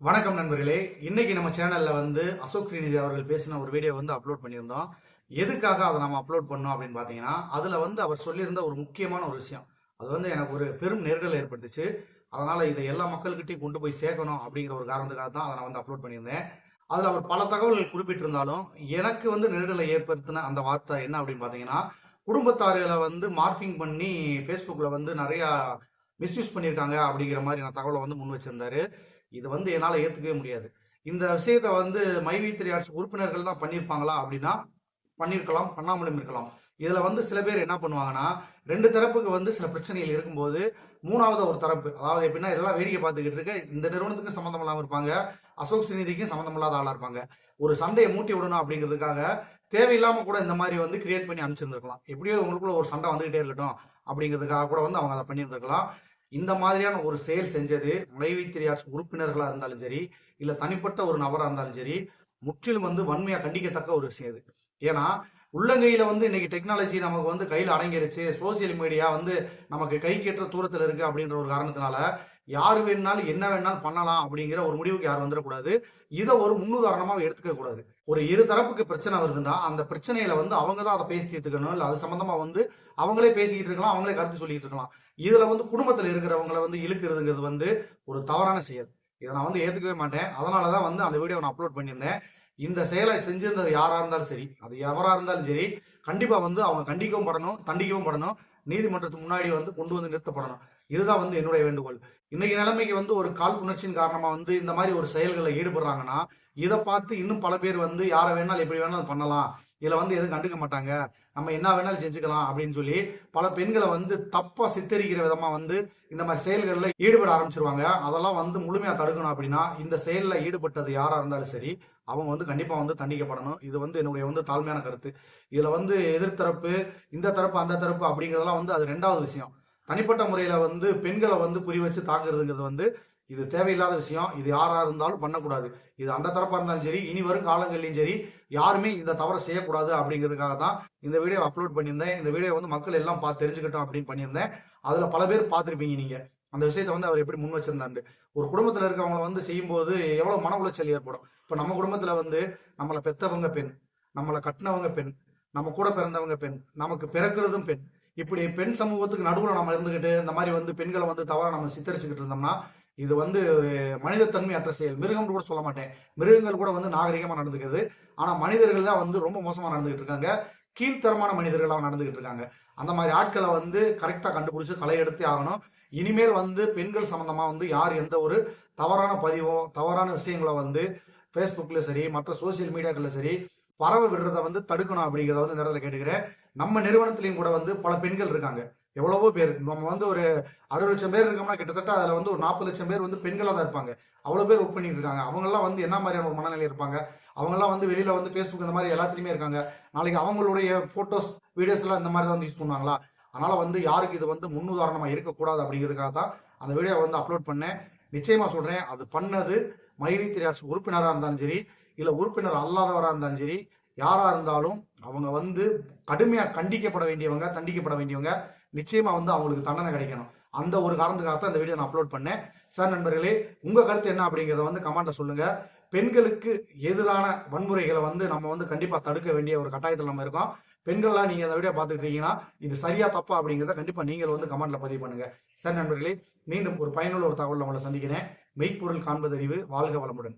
வணக்கம் நண்பர்களே. இன்னைக்கு நம்ம சேனல்ல அசோக் ஸ்ரீநிதி அவர்கள் பேசின ஒரு வீடியோ அப்லோட் பண்ணியிருந்தோம். எதுக்காக அதை நம்ம அப்லோட் பண்ணோம் அப்படின்னு பாத்தீங்கன்னா, அதுல அவர் சொல்லியிருந்த ஒரு முக்கியமான ஒரு விஷயம். அது எனக்கு ஒரு பெரும் நெருடல் ஏற்படுத்துச்சு. அதனால இதை எல்லா மக்கள்கிட்டையும் கொண்டு போய் சேர்க்கணும் அப்படிங்கிற ஒரு காரணத்துக்காக தான் அதை நான் அப்லோட் பண்ணியிருந்தேன். அதுல அவர் பல தகவல்கள் குறிப்பிட்டிருந்தாலும் எனக்கு நெருடலை ஏற்படுத்தின அந்த வார்த்தை என்ன அப்படின்னு பாத்தீங்கன்னா, குடும்பத்தார்களை மார்பிங் பண்ணி Facebookல நிறைய மிஸ்யூஸ் பண்ணியிருக்காங்க அப்படிங்கிற மாதிரி நான் தகவலை முன் வச்சிருந்தாரு. இது என்னால ஏத்துக்கவே முடியாது. இந்த விஷயத்த மைவி 3 ஆர்ட்ஸ் உறுப்பினர்கள் தான் பண்ணியிருப்பாங்களா அப்படின்னா பண்ணியிருக்கலாம், பண்ணாமலும் இருக்கலாம். இதுல சில பேர் என்ன பண்ணுவாங்கன்னா, ரெண்டு தரப்புக்கு சில பிரச்சனைகள் இருக்கும்போது மூணாவது ஒரு தரப்பு, அதாவது எப்படின்னா இதெல்லாம் வேடிக்கை பார்த்துக்கிட்டு இருக்க இந்த நிறுவனத்துக்கும் சம்மந்தம் இல்லாம இருப்பாங்க, அசோக் ஸ்ரீநிதிக்கும் சம்மந்தம் இல்லாத ஆளா இருப்பாங்க. ஒரு சண்டையை மூட்டி விடணும் அப்படிங்கிறதுக்காக தேவையில்லாம கூட இந்த மாதிரி கிரியேட் பண்ணி அனுப்பிச்சிருந்திருக்கலாம். எப்படியோ உங்களுக்குள்ள ஒரு சண்டை வந்துகிட்டே இருக்கட்டும் அப்படிங்கிறதுக்காக கூட அவங்க அதை பண்ணியிருந்திருக்கலாம். இந்த மாதிரியான ஒரு செயல் செஞ்சது மைவி 3 ஆர்ட்ஸ் உறுப்பினர்களா இருந்தாலும் சரி, இல்ல தனிப்பட்ட ஒரு நபரா இருந்தாலும் சரி, முற்றிலும் வன்மையா கண்டிக்கத்தக்க ஒரு விஷயம் இது. ஏன்னா உள்ளங்கையில இன்னைக்கு டெக்னாலஜி நமக்கு கையில அடங்கிருச்சு, சோசியல் மீடியா நமக்கு கைக்கேற்ற தூரத்துல இருக்கு அப்படின்ற ஒரு காரணத்தினால யாரு வேணாலும் என்ன வேணாலும் பண்ணலாம் அப்படிங்கிற ஒரு முடிவுக்கு யாரும் வந்துடக்கூடாது. இதை ஒரு முன்னுதாரணமா எடுத்துக்க கூடாது. ஒரு இரு தரப்புக்கு பிரச்சனை வருதுன்னா அந்த பிரச்சனையில அவங்க தான் அதை பேசி தீர்த்துக்கணும். இல்ல அது சம்பந்தமா அவங்களே பேசிக்கிட்டு இருக்கலாம், அவங்களே கருத்து சொல்லிட்டு இருக்கலாம். இதுல குடும்பத்துல இருக்கிறவங்களை இழுக்கிறதுங்கிறது ஒரு தவறான செயல். இதை நான் ஏத்துக்கவே மாட்டேன். அதனாலதான் அந்த வீடியோ நான் அப்லோட் பண்ணியிருந்தேன். இந்த செயலை செஞ்சிருந்தது யாரா இருந்தாலும் சரி, அது எவரா இருந்தாலும் சரி, கண்டிப்பா அவங்க கண்டிக்கவும் படணும், தண்டிக்கவும் படணும், நீதிமன்றத்துக்கு முன்னாடி கொண்டு நிறுத்தப்படணும். இதுதான் என்னுடைய வேண்டுகோள். இன்னைக்கு நிலைமைக்கு ஒரு காழ்ப்புணர்ச்சியின் காரணமா இந்த மாதிரி ஒரு செயல்களில் ஈடுபடுறாங்கன்னா, இதை பார்த்து இன்னும் பல பேர் யாரை வேணாலும் எப்படி வேணாலும் பண்ணலாம், இதுல எதுவும் கண்டுக்க மாட்டாங்க, நம்ம என்ன வேணாலும் செஞ்சுக்கலாம் அப்படின்னு சொல்லி பல பெண்களை தப்பா சித்தரிக்கிற விதமா இந்த மாதிரி செயல்களில் ஈடுபட ஆரம்பிச்சிருவாங்க. அதெல்லாம் முழுமையா தடுக்கணும். அப்படின்னா இந்த செயலில் ஈடுபட்டது யாரா இருந்தாலும் சரி, அவங்க கண்டிப்பா தண்டிக்கப்படணும். இது என்னுடைய தாழ்மையான கருத்து. இதுல எதிர்த்தரப்பு, இந்த தரப்பு, அந்த தரப்பு அப்படிங்கறதெல்லாம் அது ரெண்டாவது விஷயம். தனிப்பட்ட முறையில பெண்களை குறி வச்சு தாக்குறதுங்கிறது இது தேவையில்லாத விஷயம். இது யாரா இருந்தாலும் பண்ணக்கூடாது. இது அந்த தரப்பா இருந்தாலும் சரி, இனி வரும் காலங்கள்லயும் சரி, யாருமே இந்த தவறை செய்யக்கூடாது அப்படிங்கிறதுக்காக தான் இந்த வீடியோ அப்லோட் பண்ணியிருந்தேன். இந்த வீடியோ மக்கள் எல்லாம் பார்த்து தெரிஞ்சுக்கிட்டோம் அப்படின்னு பண்ணியிருந்தேன். அதுல பல பேர் பார்த்துருப்பீங்க நீங்க அந்த விஷயத்த அவர் எப்படி முன் வச்சிருந்தாண்டு. ஒரு குடும்பத்துல இருக்கவங்களை செய்யும்போது எவ்வளவு மன உளைச்சல் ஏற்படும். இப்ப நம்ம குடும்பத்துல நம்மளை பெத்தவங்க பெண், நம்மளை கட்டினவங்க பெண், நம்ம கூட பிறந்தவங்க பெண், நமக்கு பிறக்கிறதும் பெண், இப்படி பெண் சமூகத்துக்கு நடுவுல நம்ம இருந்துகிட்டு இந்த மாதிரி பெண்களை தவறா நம்ம சித்தரிச்சுக்கிட்டு இருந்தோம்னா இது மனிதத்தன்மை அற்ற செயல். மிருகம் கூட சொல்ல மாட்டேன், மிருகங்கள் கூட நாகரிகமா நடந்துக்குது. ஆனா மனிதர்கள் தான் ரொம்ப மோசமா நடந்துகிட்டு இருக்காங்க, கீழ்த்தரமான மனிதர்களா நடந்துகிட்டு இருக்காங்க. அந்த மாதிரி ஆட்களை கரெக்டா கண்டுபிடிச்சு களை எடுத்தே ஆகணும். இனிமேல் பெண்கள் சம்பந்தமா யார் எந்த ஒரு தவறான பதிவோ தவறான விஷயங்களை Facebookல சரி, மற்ற சோசியல் மீடியாக்கள்ல சரி பரவ விடுறத தடுக்கணும் அப்படிங்கிறத இந்த இடத்துல கேட்டுக்கிறேன். நம்ம நிறுவனத்திலையும் கூட பல பெண்கள் இருக்காங்க, எவ்வளவோ பேர். நம்ம ஒரு 60 லட்சம் பேர் இருக்கோம்னா கிட்டத்தட்ட அதுல ஒரு 40 லட்சம் பேர் பெண்களா தான் இருப்பாங்க. அவ்வளவு பேர் ஒர்க் பண்ணிட்டு இருக்காங்க. அவங்க எல்லாம் என்ன மாதிரியான ஒரு மனநிலை இருப்பாங்க? அவங்க எல்லாம் வெளியில Facebook இந்த மாதிரி எல்லாத்துலயுமே இருக்காங்க. நாளைக்கு அவங்களுடைய போட்டோஸ், வீடியோஸ் எல்லாம் இந்த மாதிரி தான் யூஸ் பண்ணுவாங்களா? அதனால யாருக்கு இது முன்னுதாரணமா இருக்கக்கூடாது அப்படிங்கிறதுக்காக தான் அந்த வீடியோ அப்லோட் பண்ணேன். நிச்சயமா சொல்றேன், அது பண்ணது மைவி 3 ஆர்ட்ஸ் உறுப்பினரா இருந்தாலும் சரி, இல்ல உறுப்பினர் அல்லாதவரா இருந்தாலும் சரி, யாரா இருந்தாலும் அவங்க கடுமையா கண்டிக்கப்பட வேண்டியவங்க, தண்டிக்கப்பட வேண்டியவங்க. நிச்சயமா அவங்களுக்கு தண்டனை கிடைக்கணும். அந்த ஒரு காரணத்துக்காக தான் இந்த வீடியோ நான் அப்லோட் பண்ணேன். சார் நண்பர்களே, உங்க கருத்து என்ன அப்படிங்கறத கமெண்ட்ல சொல்லுங்க. பெண்களுக்கு எதிரான வன்முறைகளை நம்ம கண்டிப்பா தடுக்க வேண்டிய ஒரு கட்டாயத்தில் நம்ம இருக்கோம். பெண்கள்லாம் நீங்க அந்த வீடியோ பார்த்துட்டு இருக்கீங்கன்னா இது சரியா தப்பா அப்படிங்கிறத கண்டிப்பா நீங்கள் கமெண்ட்ல பதிவு பண்ணுங்க. சார் நண்பர்களே, மீண்டும் ஒரு பயனுள்ள ஒரு தகவல் உங்களை சந்திக்கிறேன். மெய்ப்பொருள் காண்பதறிவு. வாழ்க வளமுடன்.